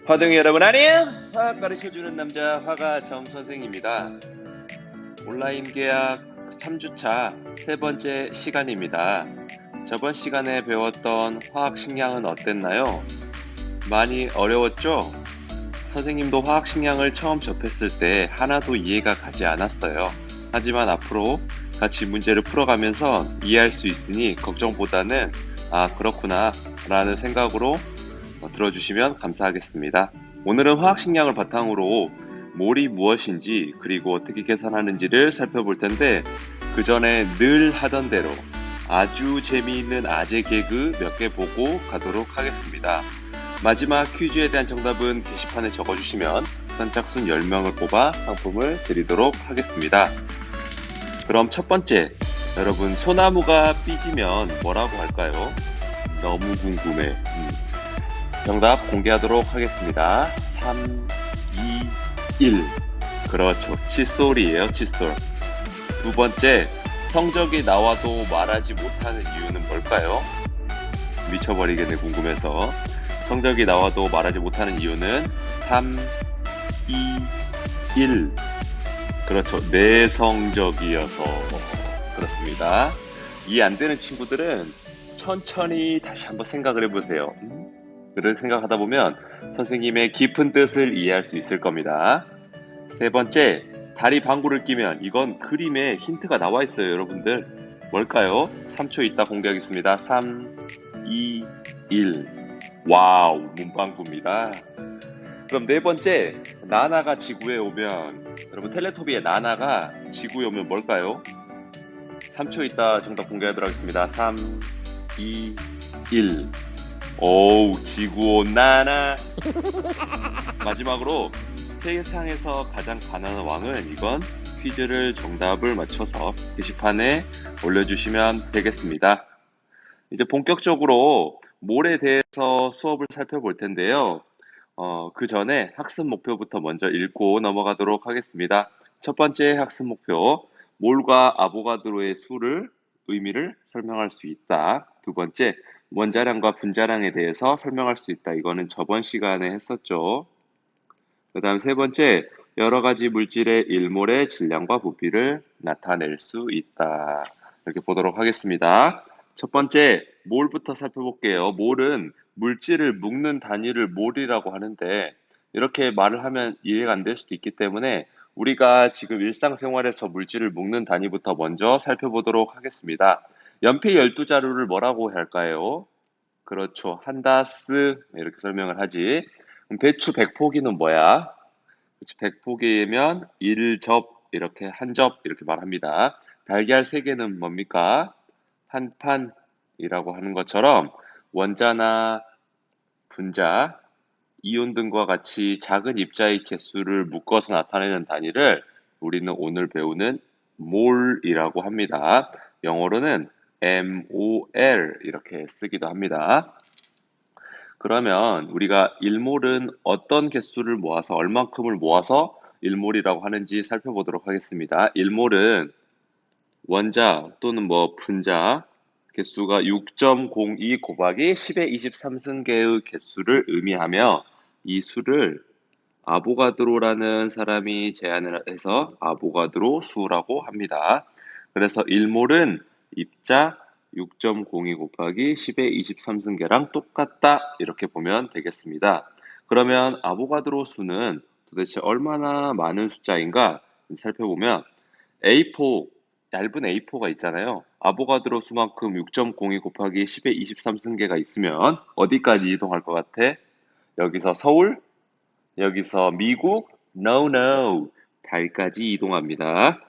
화등 여러분 안녕! 화학 가르쳐주는 남자 화가 정선생입니다. 온라인 계약 3주차 세 번째 시간입니다. 저번 시간에 배웠던 화학 식량은 어땠나요? 많이 어려웠죠? 선생님도 화학 식량을 처음 접했을 때 하나도 이해가 가지 않았어요. 하지만 앞으로 같이 문제를 풀어가면서 이해할 수 있으니 걱정보다는 그렇구나 라는 생각으로 들어주시면 감사하겠습니다. 오늘은 화학식량을 바탕으로 몰이 무엇인지 그리고 어떻게 계산하는지를 살펴볼 텐데 그 전에 늘 하던 대로 아주 재미있는 아재 개그 몇 개 보고 가도록 하겠습니다. 마지막 퀴즈에 대한 정답은 게시판에 적어주시면 선착순 10명을 뽑아 상품을 드리도록 하겠습니다. 그럼 첫 번째, 여러분 소나무가 삐지면 뭐라고 할까요? 너무 궁금해. 정답 공개하도록 하겠습니다. 3, 2, 1. 그렇죠. 칫솔이에요, 칫솔. 두 번째, 성적이 나와도 말하지 못하는 이유는 뭘까요? 미쳐버리겠네, 궁금해서. 성적이 나와도 말하지 못하는 이유는 3, 2, 1. 그렇죠. 내 성적이어서. 그렇습니다. 이해 안 되는 친구들은 천천히 다시 한번 생각을 해보세요. 그렇게 생각하다 보면 선생님의 깊은 뜻을 이해할 수 있을 겁니다. 세 번째, 다리 방구를 끼면 이건 그림에 힌트가 나와 있어요, 여러분들. 뭘까요? 3초 있다 공개하겠습니다. 3, 2, 1. 와우, 문방구입니다. 그럼 네 번째, 나나가 지구에 오면, 여러분 텔레토비의 나나가 지구에 오면 뭘까요? 3초 있다 정답 공개하도록 하겠습니다. 3, 2, 1. 오우, 지구 온 나나. 마지막으로 세상에서 가장 가난한 왕은 이건 퀴즈를 정답을 맞춰서 게시판에 올려주시면 되겠습니다. 이제 본격적으로 몰에 대해서 수업을 살펴볼 텐데요. 그 전에 학습 목표부터 먼저 읽고 넘어가도록 하겠습니다. 첫 번째 학습 목표, 몰과 아보가드로의 수를 의미를 설명할 수 있다. 두 번째, 원자량과 분자량에 대해서 설명할 수 있다. 이거는 저번 시간에 했었죠. 그 다음 세 번째, 여러 가지 물질의 일몰의 질량과 부피를 나타낼 수 있다. 이렇게 보도록 하겠습니다. 첫 번째, 몰부터 살펴볼게요. 몰은 물질을 묶는 단위를 몰이라고 하는데 이렇게 말을 하면 이해가 안 될 수도 있기 때문에 우리가 지금 일상생활에서 물질을 묶는 단위부터 먼저 살펴보도록 하겠습니다. 연필 12자루를 뭐라고 할까요? 그렇죠. 한다스 이렇게 설명을 하지. 그럼 배추 100포기는 뭐야? 100포기면 1접 이렇게 한 접 이렇게 말합니다. 달걀 3개는 뭡니까? 한 판이라고 하는 것처럼 원자나 분자, 이온 등과 같이 작은 입자의 개수를 묶어서 나타내는 단위를 우리는 오늘 배우는 몰이라고 합니다. 영어로는 MOL 이렇게 쓰기도 합니다. 그러면 우리가 1몰은 어떤 개수를 모아서 얼만큼을 모아서 1몰이라고 하는지 살펴보도록 하겠습니다. 1몰은 원자 또는 분자 개수가 6.02 곱하기 10의 23승계의 개수를 의미하며 이 수를 아보가드로라는 사람이 제안을 해서 아보가드로 수라고 합니다. 그래서 1몰은 입자 6.02 곱하기 10의 23승계랑 똑같다 이렇게 보면 되겠습니다. 그러면 아보가드로 수는 도대체 얼마나 많은 숫자인가 살펴보면 A4, 얇은 A4가 있잖아요. 아보가드로 수만큼 6.02 곱하기 10의 23승계가 있으면 어디까지 이동할 것 같아? 여기서 서울, 여기서 미국, no, 달까지 이동합니다.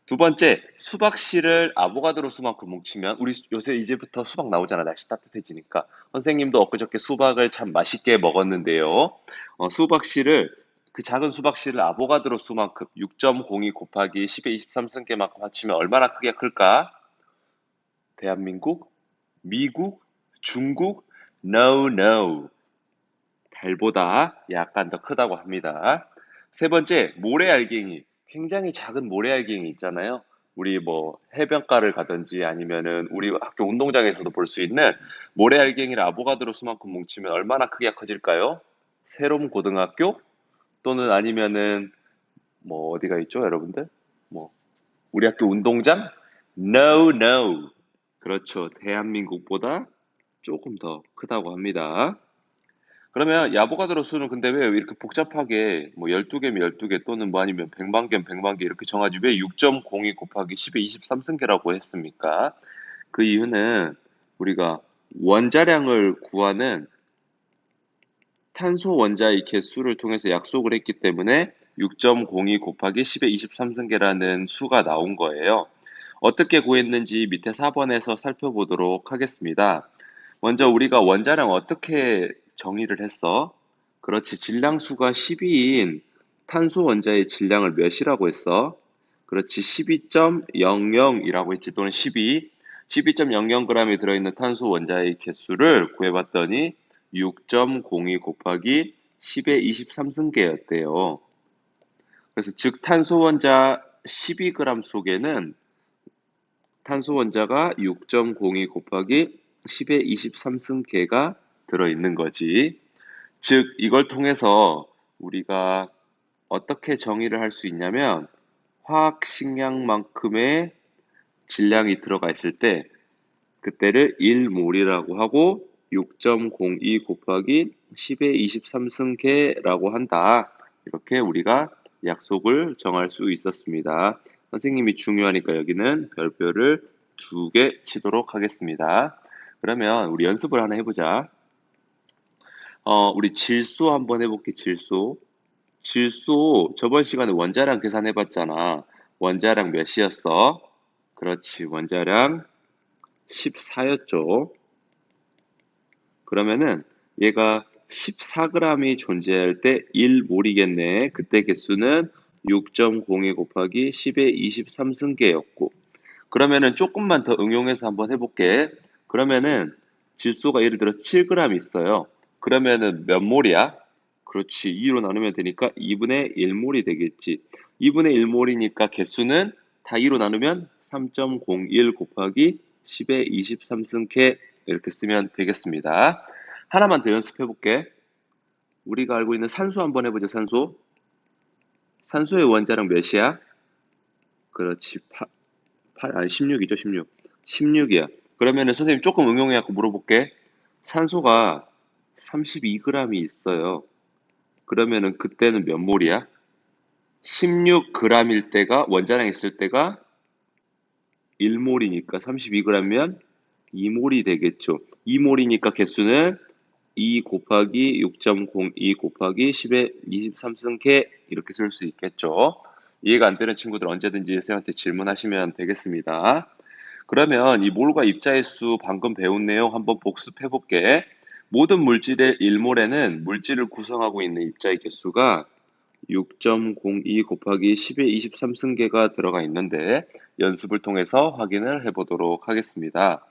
두 번째, 수박씨를 아보가드로 수만큼 뭉치면 우리 요새 이제부터 수박 나오잖아. 날씨 따뜻해지니까. 선생님도 엊그저께 수박을 참 맛있게 먹었는데요. 수박씨를 그 작은 수박씨를 아보가드로 수만큼 6.02 곱하기 10의 23승계만큼 합치면 얼마나 크게 클까? 대한민국, 미국, 중국, no. 달보다 약간 더 크다고 합니다. 세 번째, 모래알갱이. 굉장히 작은 모래알갱이 있잖아요. 우리 해변가를 가든지 아니면은 우리 학교 운동장에서도 볼 수 있는 모래알갱이를 아보가드로 수만큼 뭉치면 얼마나 크게 커질까요? 새롬 고등학교 또는 아니면은 뭐 어디가 있죠, 여러분들? 뭐 우리 학교 운동장? No, no. 그렇죠. 대한민국보다 조금 더 크다고 합니다. 그러면 야보가드로 수는 근데 왜 이렇게 복잡하게 뭐 12개면 12개 또는 뭐 아니면 100만 개면 100만 개 이렇게 정하지 왜 6.02 곱하기 10의 23승계라고 했습니까? 그 이유는 우리가 원자량을 구하는 탄소 원자의 개수를 통해서 약속을 했기 때문에 6.02 곱하기 10의 23승계라는 수가 나온 거예요. 어떻게 구했는지 밑에 4번에서 살펴보도록 하겠습니다. 먼저 우리가 원자량 어떻게 정의를 했어? 그렇지. 질량수가 12인 탄소 원자의 질량을 몇이라고 했어? 그렇지. 12.00이라고 했지. 또는 12. 12.00g이 들어있는 탄소 원자의 개수를 구해봤더니 6.02 곱하기 10의 23승계였대요. 그래서 즉 탄소 원자 12g 속에는 탄소 원자가 6.02 곱하기 10의 23승계가 들어있는 거지. 즉, 이걸 통해서 우리가 어떻게 정의를 할 수 있냐면, 화학 식량만큼의 질량이 들어가 있을 때, 그때를 1몰이라고 하고, 6.02 곱하기 10의 23승계라고 한다. 이렇게 우리가 약속을 정할 수 있었습니다. 선생님이 중요하니까 여기는 별표를 2개 치도록 하겠습니다. 그러면 우리 연습을 하나 해보자. 우리 질소 한번 해볼게, 질소. 질소, 저번 시간에 원자량 계산해봤잖아. 원자량 몇이었어? 그렇지, 원자량 14였죠. 그러면은 얘가 14g이 존재할 때 1몰이겠네. 그때 개수는 6.02 곱하기 10의 23승계였고. 그러면은 조금만 더 응용해서 한번 해볼게. 그러면은 질소가 예를 들어 7g 있어요. 그러면은 몇 몰이야? 그렇지. 2로 나누면 되니까 2분의 1몰이 되겠지. 2분의 1몰이니까 개수는 다 2로 나누면 3.01 곱하기 10의 23승계 이렇게 쓰면 되겠습니다. 하나만 더 연습해 볼게. 우리가 알고 있는 산소 한번 해보자, 산소. 산소의 원자량 몇이야? 그렇지. 16이죠, 16. 16이야. 그러면은 선생님 조금 응용해갖고 물어볼게. 산소가 32g이 있어요. 그러면은 그때는 몇 몰이야? 16g일 때가, 원자량 있을 때가 1몰이니까 32g이면 2몰이 되겠죠. 2몰이니까 개수는 2 곱하기 6.02 곱하기 10의 23승계 이렇게 쓸 수 있겠죠. 이해가 안 되는 친구들 언제든지 선생님한테 질문하시면 되겠습니다. 그러면 이 몰과 입자의 수 방금 배운 내용 한번 복습해 볼게. 모든 물질의 1몰에는 물질을 구성하고 있는 입자의 개수가 6.02 곱하기 10의 23승계가 들어가 있는데 연습을 통해서 확인을 해 보도록 하겠습니다.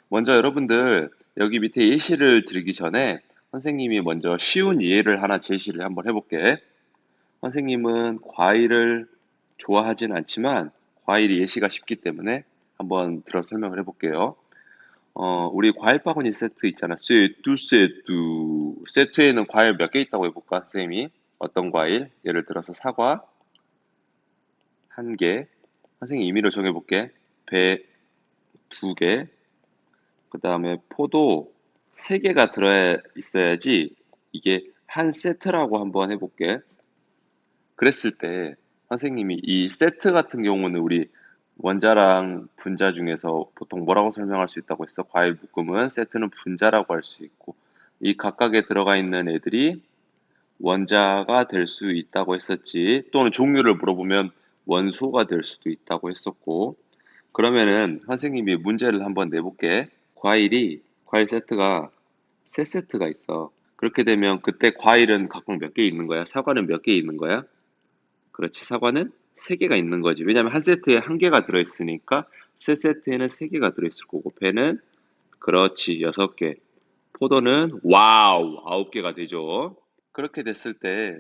먼저 여러분들 여기 밑에 예시를 드리기 전에 선생님이 먼저 쉬운 예를 하나 제시를 한번 해볼게. 선생님은 과일을 좋아하진 않지만 과일이 예시가 쉽기 때문에 한번 들어 설명을 해볼게요. 우리 과일 바구니 세트 있잖아. 세트에는 과일 몇 개 있다고 해볼까, 선생님이? 어떤 과일? 예를 들어서 사과 1개. 선생님 임의로 정해볼게. 배 2개. 그 다음에 포도 3개가 들어 있어야지 이게 한 세트라고 한번 해볼게. 그랬을 때 선생님이 이 세트 같은 경우는 우리 원자랑 분자 중에서 보통 뭐라고 설명할 수 있다고 했어? 과일 묶음은 세트는 분자라고 할 수 있고 이 각각에 들어가 있는 애들이 원자가 될 수 있다고 했었지. 또는 종류를 물어보면 원소가 될 수도 있다고 했었고 그러면은 선생님이 문제를 한번 내볼게. 과일 세트가 세 세트가 있어. 그렇게 되면 그때 과일은 각각 몇 개 있는 거야? 사과는 몇 개 있는 거야? 그렇지. 사과는 세 개가 있는 거지. 왜냐면 한 세트에 한 개가 들어있으니까 세 세트에는 세 개가 들어있을 거고 배는 그렇지. 6개. 포도는 와우 9개가 되죠. 그렇게 됐을 때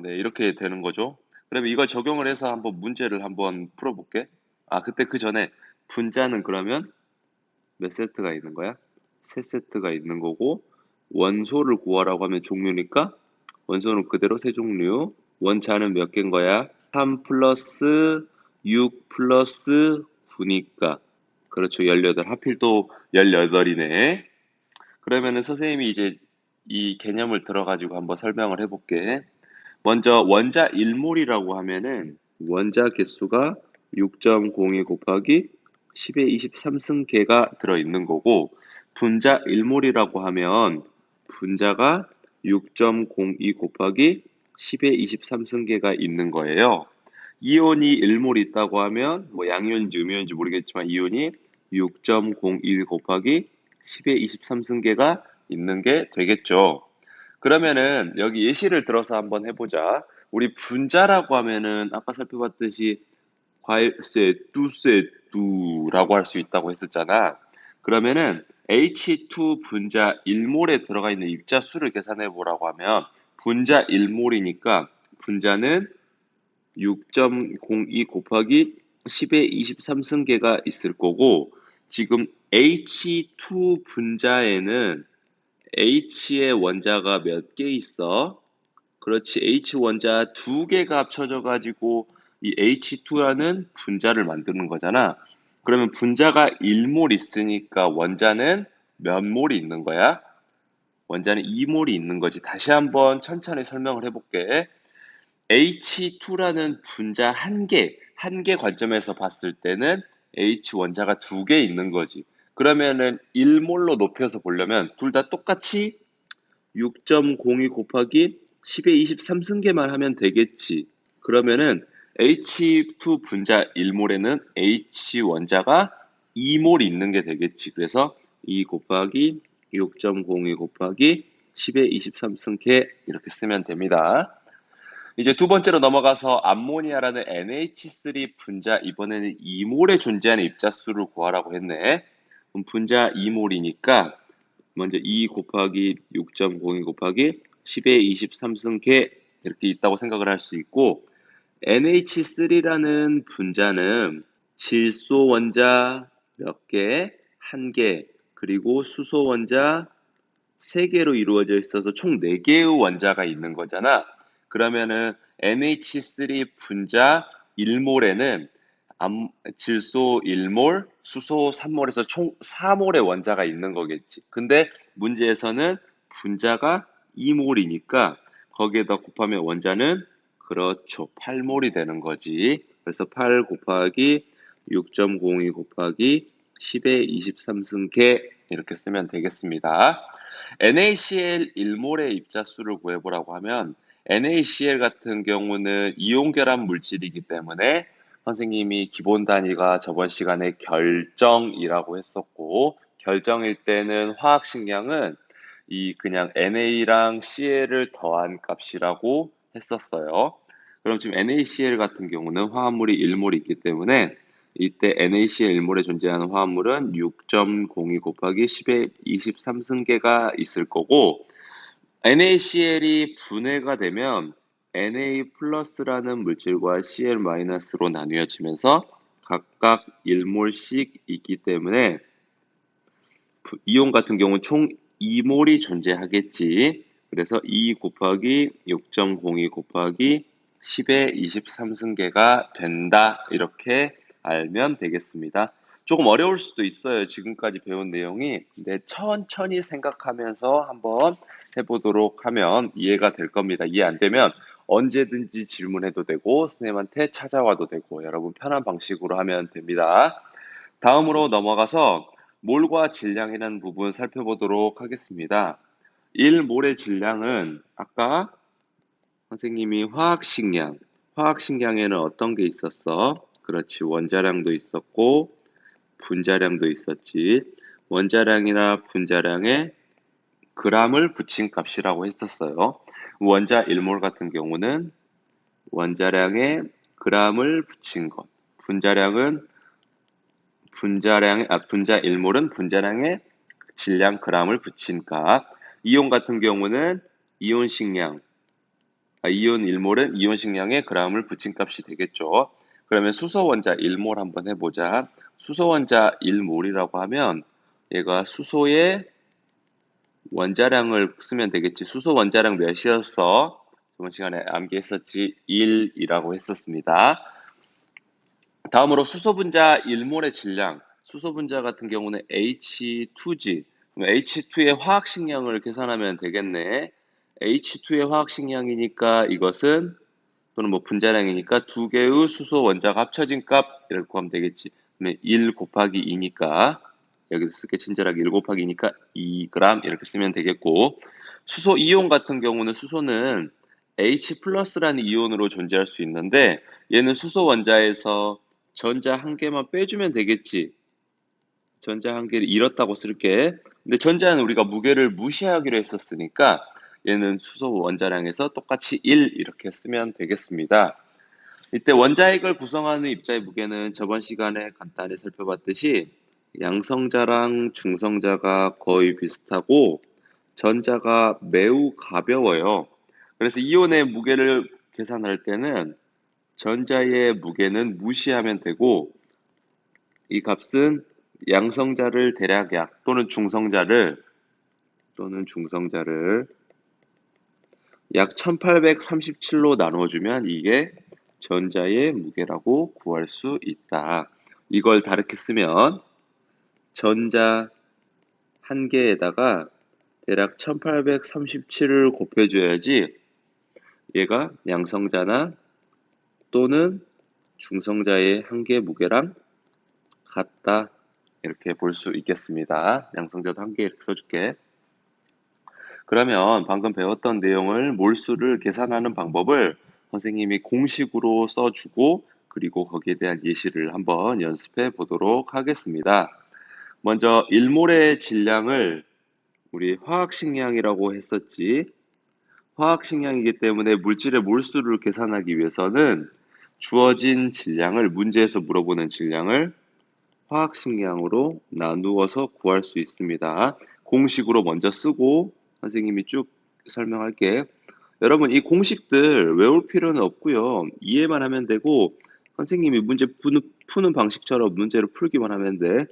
네, 이렇게 되는 거죠. 그러면 이걸 적용을 해서 한번 문제를 한번 풀어볼게. 그때 그 전에 분자는 그러면 몇 세트가 있는 거야? 세 세트가 있는 거고 원소를 구하라고 하면 종류니까 원소는 그대로 세 종류. 원자는 몇 개인 거야? 3 플러스 6 플러스 9니까. 그렇죠. 18. 하필 또 18이네. 그러면은 선생님이 이제 이 개념을 들어가지고 한번 설명을 해볼게. 먼저 원자 1몰이라고 하면은 원자 개수가 6.02 곱하기 10의 23승계가 들어있는 거고, 분자 1몰이라고 하면 분자가 6.02 곱하기 10의 23승계가 있는 거예요. 이온이 1몰 있다고 하면 뭐 양이온인지 음이온인지 모르겠지만 이온이 6.01 곱하기 10의 23승계가 있는 게 되겠죠. 그러면은 여기 예시를 들어서 한번 해보자. 우리 분자라고 하면은 아까 살펴봤듯이 과일세, 뚜세, 뚜라고 할 수 있다고 했었잖아. 그러면은 H2 분자 1몰에 들어가 있는 입자수를 계산해 보라고 하면 분자 1몰이니까 분자는 6.02 곱하기 10의 23승계가 있을 거고, 지금 H2 분자에는 H의 원자가 몇 개 있어? 그렇지. H 원자 두 개가 합쳐져 가지고 이 H2라는 분자를 만드는 거잖아. 그러면 분자가 1몰 있으니까 원자는 몇 몰이 있는 거야? 원자는 2몰이 있는 거지. 다시 한번 천천히 설명을 해볼게. H2라는 분자 한 개 관점에서 봤을 때는 H 원자가 두 개 있는 거지. 그러면은 1몰로 높여서 보려면 둘 다 똑같이 6.02 곱하기 10의 23승계만 하면 되겠지. 그러면은 H2 분자 1몰에는 H 원자가 2몰 있는 게 되겠지. 그래서 2 곱하기 6.02 곱하기 10의 23승계 이렇게 쓰면 됩니다. 이제 두 번째로 넘어가서 암모니아라는 NH3 분자, 이번에는 2몰에 존재하는 입자수를 구하라고 했네. 그럼 분자 2몰이니까 먼저 2 곱하기 6.02 곱하기 10의 23승계 이렇게 있다고 생각을 할 수 있고, NH3라는 분자는 질소 원자 몇 개? 한 개, 그리고 수소 원자 3개로 이루어져 있어서 총 4개의 원자가 있는 거잖아. 그러면은 NH3 분자 1몰에는 질소 1몰, 수소 3몰에서 총 4몰의 원자가 있는 거겠지. 근데 문제에서는 분자가 2몰이니까 거기에다 곱하면 원자는 그렇죠. 8몰이 되는 거지. 그래서 8 곱하기 6.02 곱하기 10의 23승계 이렇게 쓰면 되겠습니다. NaCl 1몰의 입자수를 구해보라고 하면 NaCl 같은 경우는 이온 결합 물질이기 때문에 선생님이 기본 단위가 저번 시간에 결정이라고 했었고, 결정일 때는 화학 식량은 이 그냥 NA랑 CL을 더한 값이라고 했었어요. 그럼 지금 NaCl 같은 경우는 화합물이 1몰이 있기 때문에 이때 NaCl 1몰에 존재하는 화합물은 6.02 곱하기 10의 23승계가 있을 거고, NaCl이 분해가 되면 Na 플러스라는 물질과 Cl 마이너스로 나뉘어지면서 각각 1몰씩 있기 때문에 이온 같은 경우는 총 2몰이 존재하겠지. 그래서 2 곱하기 6.02 곱하기 10의 23승계가 된다. 이렇게 알면 되겠습니다. 조금 어려울 수도 있어요. 지금까지 배운 내용이. 근데 천천히 생각하면서 한번 해보도록 하면 이해가 될 겁니다. 이해 안 되면 언제든지 질문해도 되고 선생님한테 찾아와도 되고 여러분 편한 방식으로 하면 됩니다. 다음으로 넘어가서 몰과 질량이라는 부분 살펴보도록 하겠습니다. 1몰의 질량은 아까 선생님이 화학식량에는 어떤 게 있었어? 그렇지, 원자량도 있었고 분자량도 있었지. 원자량이나 분자량에 g을 붙인 값이라고 했었어요. 원자 1몰 같은 경우는 원자량에 g을 붙인 것, 분자 1몰은 분자량에 질량 g을 붙인 값. 이온 같은 경우는 이온 1몰은 이온 식량에 g을 붙인 값이 되겠죠. 그러면 수소 원자 1몰 한번 해보자. 수소 원자 1몰이라고 하면 얘가 수소의 원자량을 쓰면 되겠지. 수소 원자량 몇이었어? 저번 시간에 암기했었지. 1이라고 했었습니다. 다음으로 수소 분자 1몰의 질량. 수소 분자 같은 경우는 H2지. 그럼 H2의 화학식량을 계산하면 되겠네. H2의 화학식량이니까 이것은 또는 뭐 분자량이니까 두 개의 수소 원자가 합쳐진 값 이렇게 구하면 되겠지. 그러면 1 곱하기 2니까 여기서 쓸게 친절하게 1 곱하기 2니까 2g 이렇게 쓰면 되겠고, 수소 이온 같은 경우는 수소는 H 플러스라는 이온으로 존재할 수 있는데 얘는 수소 원자에서 전자 한 개만 빼주면 되겠지. 전자 한 개를 잃었다고 쓸게. 근데 전자는 우리가 무게를 무시하기로 했었으니까 얘는 수소 원자량에서 똑같이 1 이렇게 쓰면 되겠습니다. 이때 원자핵을 구성하는 입자의 무게는 저번 시간에 간단히 살펴봤듯이 양성자랑 중성자가 거의 비슷하고 전자가 매우 가벼워요. 그래서 이온의 무게를 계산할 때는 전자의 무게는 무시하면 되고 이 값은 양성자를 대략 약 또는 중성자를 약 1837로 나눠주면 이게 전자의 무게라고 구할 수 있다. 이걸 다르게 쓰면 전자 한 개에다가 대략 1837을 곱해줘야지 얘가 양성자나 또는 중성자의 한 개 무게랑 같다. 이렇게 볼 수 있겠습니다. 양성자도 한 개 이렇게 써줄게. 그러면 방금 배웠던 내용을 몰수를 계산하는 방법을 선생님이 공식으로 써주고 그리고 거기에 대한 예시를 한번 연습해 보도록 하겠습니다. 먼저 1몰의 질량을 우리 화학식량이라고 했었지. 화학식량이기 때문에 물질의 몰수를 계산하기 위해서는 주어진 질량을, 문제에서 물어보는 질량을 화학식량으로 나누어서 구할 수 있습니다. 공식으로 먼저 쓰고 선생님이 쭉 설명할게. 여러분 이 공식들 외울 필요는 없고요. 이해만 하면 되고 선생님이 문제 푸는 방식처럼 문제를 풀기만 하면 돼.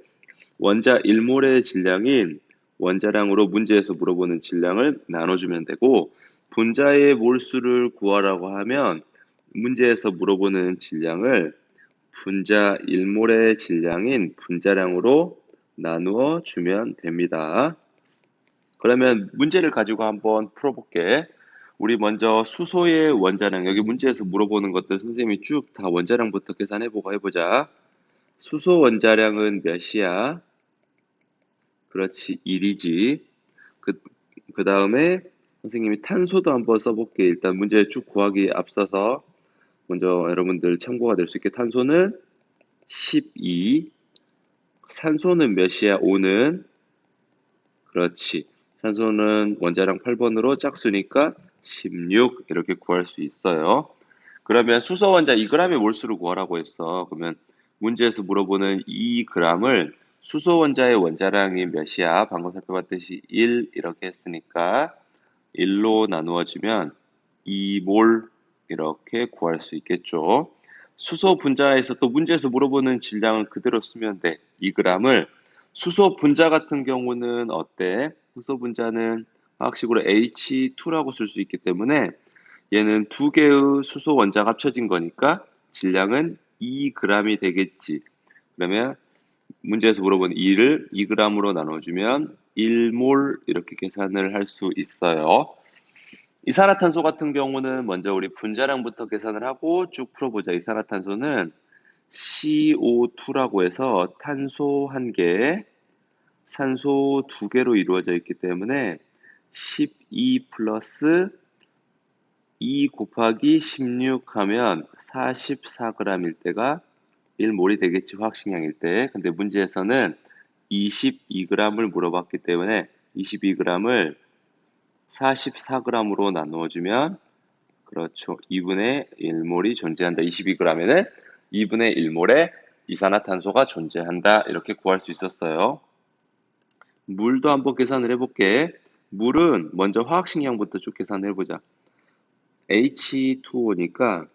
원자 1몰의 질량인 원자량으로 문제에서 물어보는 질량을 나눠주면 되고 분자의 몰수를 구하라고 하면 문제에서 물어보는 질량을 분자 1몰의 질량인 분자량으로 나누어 주면 됩니다. 그러면 문제를 가지고 한번 풀어볼게. 우리 먼저 수소의 원자량, 여기 문제에서 물어보는 것들 선생님이 쭉 다 원자량부터 계산해보고 해보자. 수소 원자량은 몇이야? 그렇지, 1이지. 그 다음에 선생님이 탄소도 한번 써볼게. 일단 문제 쭉 구하기 앞서서 먼저 여러분들 참고가 될 수 있게 탄소는 12, 산소는 몇이야? 5는 그렇지. 산소는 원자량 8번으로 짝수니까 16 이렇게 구할 수 있어요. 그러면 수소 원자 2g의 몰수를 구하라고 했어. 그러면 문제에서 물어보는 2g을 수소 원자의 원자량이 몇이야? 방금 살펴봤듯이 1 이렇게 했으니까 1로 나누어지면 2몰 이렇게 구할 수 있겠죠. 수소 분자에서 또 문제에서 물어보는 질량을 그대로 쓰면 돼. 2g을 수소 분자 같은 경우는 어때? 수소 분자는 화학식으로 H2라고 쓸 수 있기 때문에 얘는 두 개의 수소 원자가 합쳐진 거니까 질량은 2g이 되겠지. 그러면 문제에서 물어본 2를 2g으로 나눠주면 1몰 이렇게 계산을 할 수 있어요. 이산화탄소 같은 경우는 먼저 우리 분자량부터 계산을 하고 쭉 풀어보자. 이산화탄소는 CO2라고 해서 탄소 한 개, 산소 두 개로 이루어져 있기 때문에 12 플러스 2 곱하기 16 하면 44g일 때가 1몰이 되겠지, 화학식량일 때. 근데 문제에서는 22g을 물어봤기 때문에 22g을 44g으로 나누어주면 그렇죠. 2분의 1몰이 존재한다. 22g에는 2분의 1몰의 이산화탄소가 존재한다. 이렇게 구할 수 있었어요. 물도 한번 계산을 해볼게. 물은 먼저 화학식량부터 쭉 계산을 해보자. H2O니까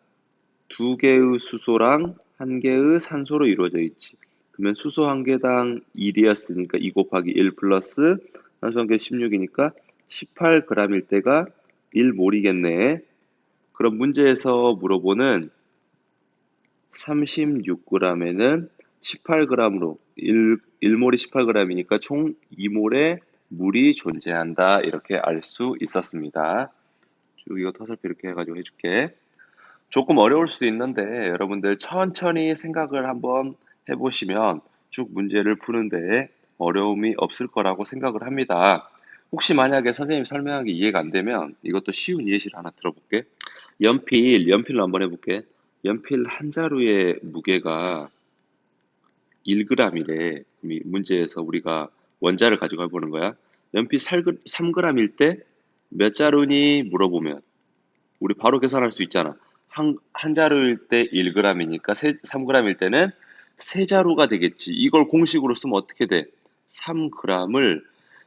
두 개의 수소랑 한 개의 산소로 이루어져 있지. 그러면 수소 한 개당 1이었으니까 2 곱하기 1 플러스 산소한개 16이니까 18g일 때가 1몰이겠네. 그럼 문제에서 물어보는 36g에는 18g으로 1몰이 18g이니까 총 2몰의 물이 존재한다. 이렇게 알 수 있었습니다. 쭉 이거 터설표 이렇게 해가지고 해줄게. 조금 어려울 수도 있는데 여러분들 천천히 생각을 한번 해보시면 쭉 문제를 푸는데 어려움이 없을 거라고 생각을 합니다. 혹시 만약에 선생님 설명한 게 이해가 안 되면 이것도 쉬운 예시를 하나 들어볼게. 연필로 한번 해볼게. 연필 한 자루의 무게가 1g이래. 문제에서 우리가 원자를 가지고 해보는 거야. 연필 3g일 때 몇 자루니 물어보면 우리 바로 계산할 수 있잖아. 한 자루일 때 1g이니까 3g일 때는 세 자루가 되겠지. 이걸 공식으로 쓰면 어떻게 돼? 3g을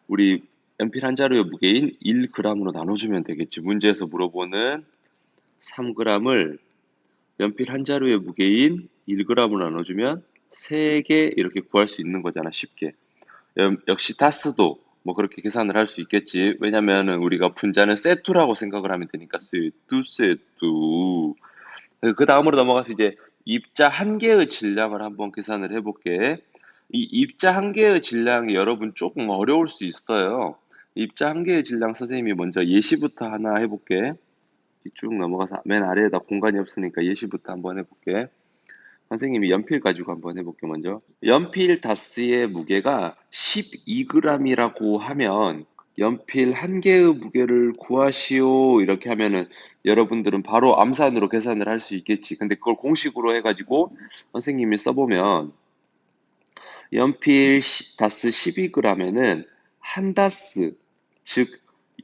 우리 연필 한 자루의 무게인 1g으로 나눠주면 되겠지. 문제에서 물어보는 3g을 연필 한 자루의 무게인 1g으로 나눠주면 3개 이렇게 구할 수 있는 거잖아. 쉽게. 역시 다스도 뭐 그렇게 계산을 할 수 있겠지. 왜냐면은 우리가 분자는 세투라고 생각을 하면 되니까 세투. 그 다음으로 넘어가서 이제 입자 한 개의 질량을 한번 계산을 해볼게. 이 입자 한 개의 질량이 여러분 조금 어려울 수 있어요. 입자 한 개의 질량 선생님이 먼저 예시부터 하나 해볼게. 쭉 넘어가서 맨 아래에다 공간이 없으니까 예시부터 한번 해볼게. 선생님이 연필 가지고 한번 해볼게 먼저. 연필 다스의 무게가 12g이라고 하면 연필 한 개의 무게를 구하시오 이렇게 하면은 여러분들은 바로 암산으로 계산을 할 수 있겠지. 근데 그걸 공식으로 해가지고 선생님이 써보면 연필 다스 12g에는 한 다스 즉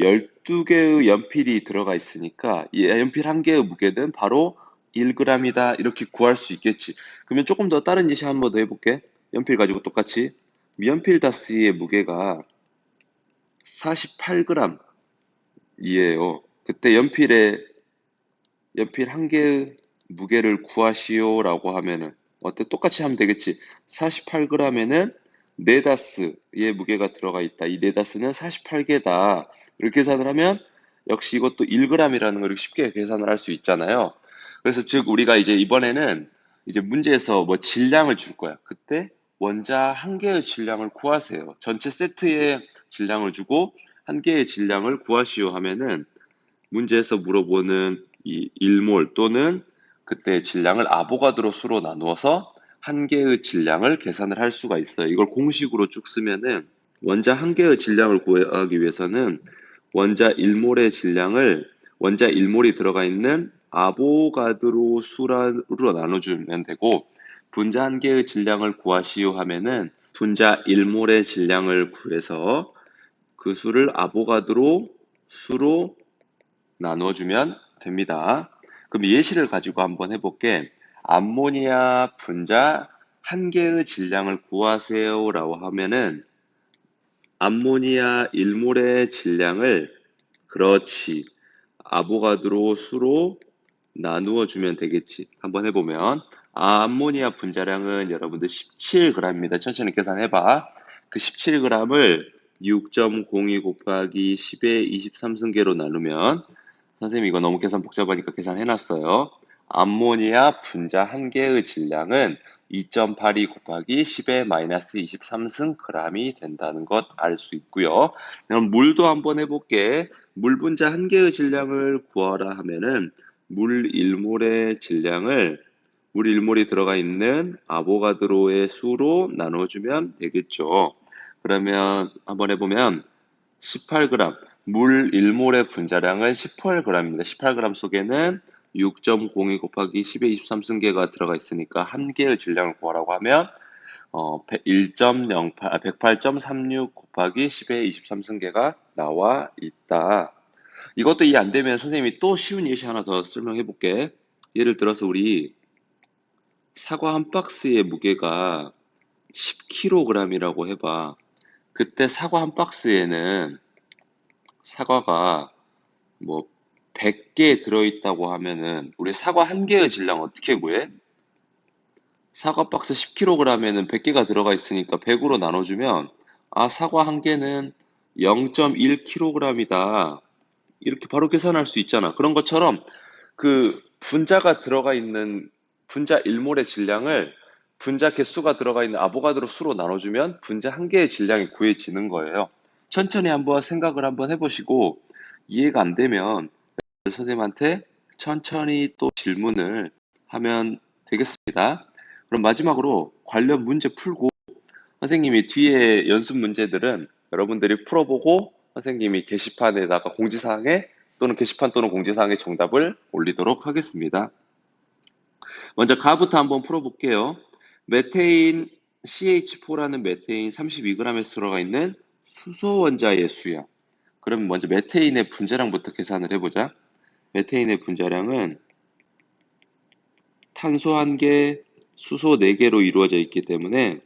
12개의 연필이 들어가 있으니까 이 연필 한 개의 무게는 바로 1g이다 이렇게 구할 수 있겠지. 그러면 조금 더 다른 예시 한 번 더 해볼게. 연필 가지고 똑같이 연필 다스의 무게가 48g이에요. 그때 연필 한 개의 무게를 구하시오라고 하면은 어때? 똑같이 하면 되겠지. 48g에는 네다스의 무게가 들어가 있다. 이 네다스는 48개다. 이렇게 계산을 하면 역시 이것도 1g이라는 걸 쉽게 계산을 할 수 있잖아요. 그래서 즉 우리가 이제 이번에는 이제 문제에서 뭐 질량을 줄 거야. 그때 원자 한 개의 질량을 구하세요. 전체 세트의 질량을 주고 한 개의 질량을 구하시오 하면은 문제에서 물어보는 이 1몰 또는 그때 질량을 아보가드로 수로 나누어서 한 개의 질량을 계산을 할 수가 있어요. 이걸 공식으로 쭉 쓰면은 원자 한 개의 질량을 구하기 위해서는 원자 1몰의 질량을 원자 1몰이 들어가 있는 아보가드로 수로 나눠주면 되고 분자 한 개의 질량을 구하시오 하면은 분자 1몰의 질량을 구해서 그 수를 아보가드로 수로 나눠주면 됩니다. 그럼 예시를 가지고 한번 해볼게. 암모니아 분자 한 개의 질량을 구하세요 라고 하면은 암모니아 1몰의 질량을 그렇지 아보가드로 수로 나누어 주면 되겠지. 한번 해보면 암모니아 분자량은 여러분들 17g입니다. 천천히 계산해봐. 그 17g을 6.02 곱하기 10의 23승계로 나누면 선생님 이거 너무 계산 복잡하니까 계산해놨어요. 암모니아 분자 한 개의 질량은 2.82 곱하기 10의 마이너스 23승 g이 된다는 것 알 수 있고요. 그럼 물도 한번 해볼게. 물 분자 한 개의 질량을 구하라 하면은 물 1몰의 질량을 물 1몰이 들어가 있는 아보가드로의 수로 나눠주면 되겠죠. 그러면 한번 해보면 18g, 물 1몰의 분자량은 18g입니다. 18g 속에는 6.02 곱하기 10의 23승계가 들어가 있으니까 한 개의 질량을 구하라고 하면 108.36 곱하기 10의 23승계가 나와 있다. 이것도 이해 안 되면 선생님이 또 쉬운 예시 하나 더 설명해 볼게. 예를 들어서 우리 사과 한 박스의 무게가 10kg이라고 해봐. 그때 사과 한 박스에는 사과가 뭐 100개 들어있다고 하면은 우리 사과 한 개의 질량 어떻게 구해? 사과 박스 10kg에는 100개가 들어가 있으니까 100으로 나눠주면 사과 한 개는 0.1kg이다. 이렇게 바로 계산할 수 있잖아. 그런 것처럼 그 분자가 들어가 있는 분자 1몰의 질량을 분자 개수가 들어가 있는 아보가드로 수로 나눠주면 분자 한 개의 질량이 구해지는 거예요. 천천히 한번 생각을 한번 해보시고 이해가 안 되면 선생님한테 천천히 또 질문을 하면 되겠습니다. 그럼 마지막으로 관련 문제 풀고 선생님이 뒤에 연습 문제들은 여러분들이 풀어보고 선생님이 게시판에다가 공지사항에 또는 게시판 또는 공지사항에 정답을 올리도록 하겠습니다. 먼저 가부터 한번 풀어볼게요. 메테인 CH4라는 메테인 32g에 들어가 있는 수소 원자의 수야. 그럼 먼저 메테인의 분자량부터 계산을 해보자. 메테인의 분자량은 탄소 1개, 수소 4개로 이루어져 있기 때문에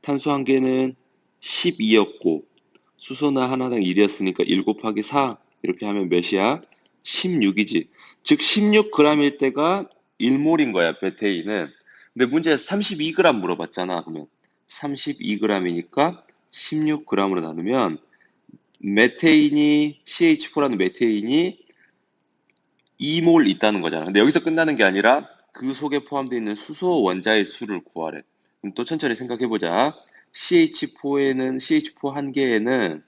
탄소 1개는 12였고 수소는 하나당 1이었으니까 1 곱하기 4 이렇게 하면 몇이야? 16이지. 즉 16g일 때가 1몰인 거야, 메테인은. 근데 문제에서 32g 물어봤잖아. 그러면 32g이니까 16g으로 나누면 메테인이 CH4라는 메테인이 2몰 있다는 거잖아. 근데 여기서 끝나는 게 아니라 그 속에 포함되어 있는 수소 원자의 수를 구하래. 그럼 또 천천히 생각해보자. CH4에는 CH4 한 개에는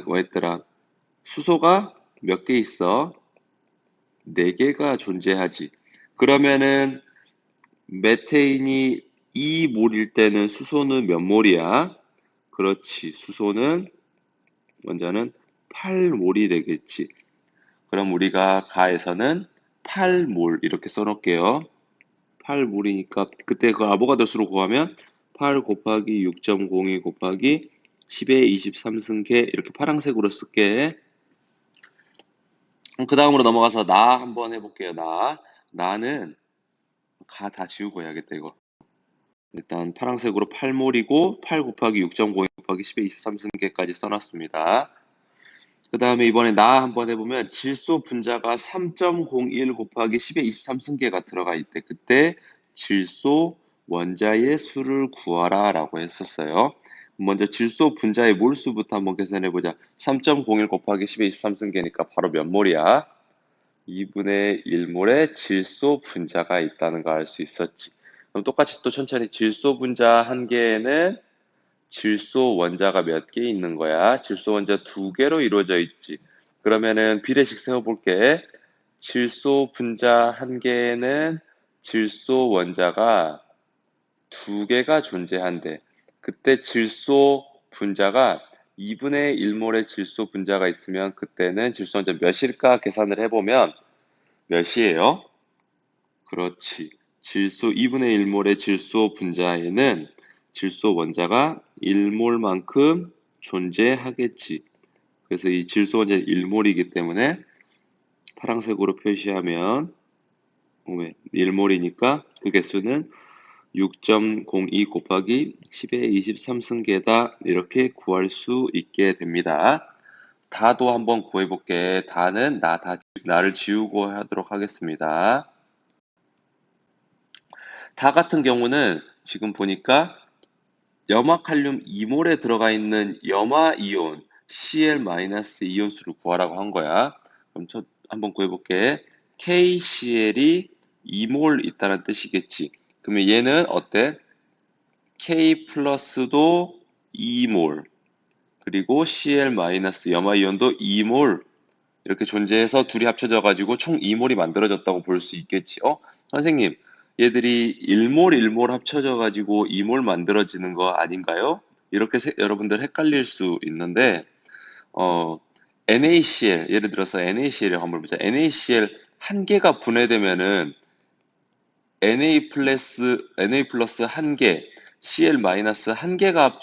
뭐였더라? 수소가 몇 개 있어? 4개가 존재하지. 그러면은 메테인이 2몰일 때는 수소는 몇 몰이야? 그렇지. 수소는 원자는 8몰이 되겠지. 그럼 우리가 가에서는 8몰 이렇게 써놓을게요. 8몰이니까 그때 그 아보가드로 수로 구하면 8 곱하기 6.02 곱하기 10의 23승계 이렇게 파란색으로 쓸게. 그 다음으로 넘어가서 나 한번 해볼게요. 나는 가 다 지우고 해야겠다 이거. 일단 파란색으로 8몰이고 8 곱하기 6.02 곱하기 10의 23승계까지 써놨습니다. 그 다음에 이번에 나 한번 해보면 질소 분자가 3.01 곱하기 10의 23승계가 들어가 있대. 그때 질소 원자의 수를 구하라 라고 했었어요. 먼저 질소 분자의 몰수부터 한번 계산해보자. 3.01 곱하기 10의 23승계니까 바로 몇 몰이야? 2분의 1몰의 질소 분자가 있다는 거 알 수 있었지. 그럼 똑같이 또 천천히 질소 분자 한 개에는 질소 원자가 몇 개 있는 거야? 질소 원자 2개로 이루어져 있지. 그러면은 비례식 세워볼게. 질소 분자 한 개에는 질소 원자가 2개가 존재한대. 그때 질소 분자가 2분의 1몰의 질소 분자가 있으면 그때는 질소 원자 몇일까 계산을 해보면 몇이에요? 그렇지. 질소 2분의 1몰의 질소 분자에는 질소 원자가 1몰만큼 존재하겠지. 그래서 이 질소 원자는 1몰이기 때문에 파란색으로 표시하면 1몰이니까 그 개수는 6.02 곱하기 10의 23승계다 이렇게 구할 수 있게 됩니다. 다도 한번 구해볼게. 다는 나를 지우고 하도록 하겠습니다. 다 같은 경우는 지금 보니까 염화칼륨 2몰에 들어가 있는 염화이온 Cl- 이온수를 구하라고 한 거야. 그럼 한번 구해볼게. KCl이 2몰 있다는 뜻이겠지. 그러면 얘는 어때? K 플러스도 2몰 그리고 Cl- 염화이온도 2몰 이렇게 존재해서 둘이 합쳐져 가지고 총 2몰이 만들어졌다고 볼 수 있겠지. 선생님, 얘들이 1몰 1몰 합쳐져 가지고 2몰 만들어지는 거 아닌가요? 이렇게 여러분들 헷갈릴 수 있는데 NaCl 예를 들어서 NaCl이라고 한번 보자. NaCl 한 개가 분해되면은 Na 플러스 한 개, Cl 마이너스 한 개가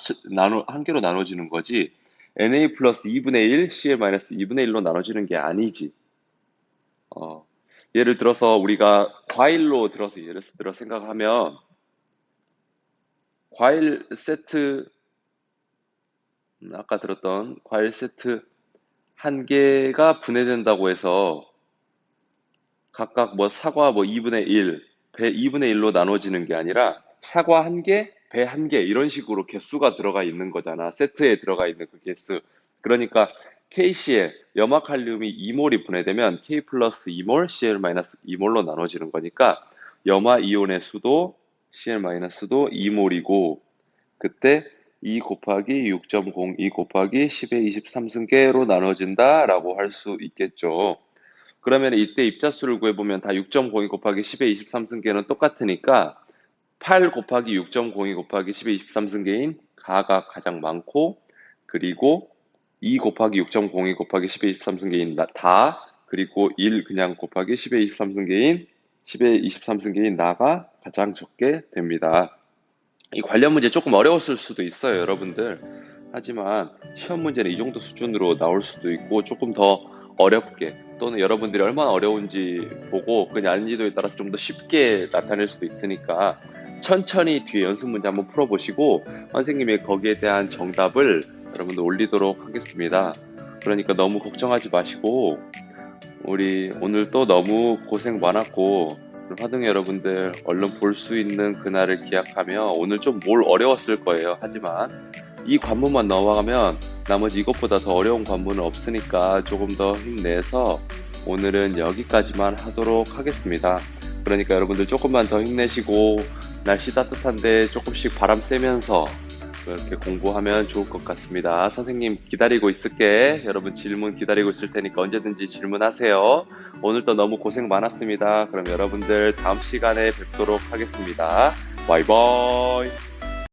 한 개로 나눠지는 거지. Na 플러스 2분의 1, Cl 마이너스 2분의 1로 나눠지는 게 아니지. 예를 들어서 우리가 과일로 들어서 예를 들어 생각하면 과일 세트 아까 들었던 과일 세트 한 개가 분해된다고 해서 각각 뭐 사과 뭐 2분의 1, 배 2분의 1로 나눠지는 게 아니라 사과 한 개, 배 한 개 이런 식으로 개수가 들어가 있는 거잖아. 세트에 들어가 있는 그 개수. 그러니까 KCl 염화칼륨이 2몰이 분해되면 K 플러스 2몰, Cl 마이너스 2몰로 나눠지는 거니까 염화 이온의 수도 Cl 마이너스도 2몰이고 그때 2 곱하기 6.02 곱하기 10의 23승계로 나눠진다라고 할 수 있겠죠. 그러면 이때 입자수를 구해보면 다 6.02 곱하기 10의 23승계는 똑같으니까 8 곱하기 6.02 곱하기 10의 23승계인 가가 가장 많고 그리고 2 곱하기 6.02 곱하기 10의 23승계인 다 그리고 1 그냥 곱하기 10의 23승계인 10의 23승계인 나가 가장 적게 됩니다. 이 관련 문제 조금 어려웠을 수도 있어요, 여러분들. 하지만 시험 문제는 이 정도 수준으로 나올 수도 있고 조금 더 어렵게 또는 여러분들이 얼마나 어려운지 보고 그냥 난이도에 따라 좀 더 쉽게 나타낼 수도 있으니까 천천히 뒤에 연습 문제 한번 풀어보시고 선생님이 거기에 대한 정답을 여러분들 올리도록 하겠습니다. 그러니까 너무 걱정하지 마시고 우리 오늘 또 너무 고생 많았고 화등 여러분들 얼른 볼 수 있는 그날을 기약하며 오늘 좀 뭘 어려웠을 거예요. 하지만 이 관문만 넘어가면 나머지 이것보다 더 어려운 관문은 없으니까 조금 더 힘내서 오늘은 여기까지만 하도록 하겠습니다. 그러니까 여러분들 조금만 더 힘내시고 날씨 따뜻한데 조금씩 바람 쐬면서 그렇게 공부하면 좋을 것 같습니다. 선생님 기다리고 있을게. 여러분 질문 기다리고 있을 테니까 언제든지 질문하세요. 오늘도 너무 고생 많았습니다. 그럼 여러분들 다음 시간에 뵙도록 하겠습니다. 바이바이.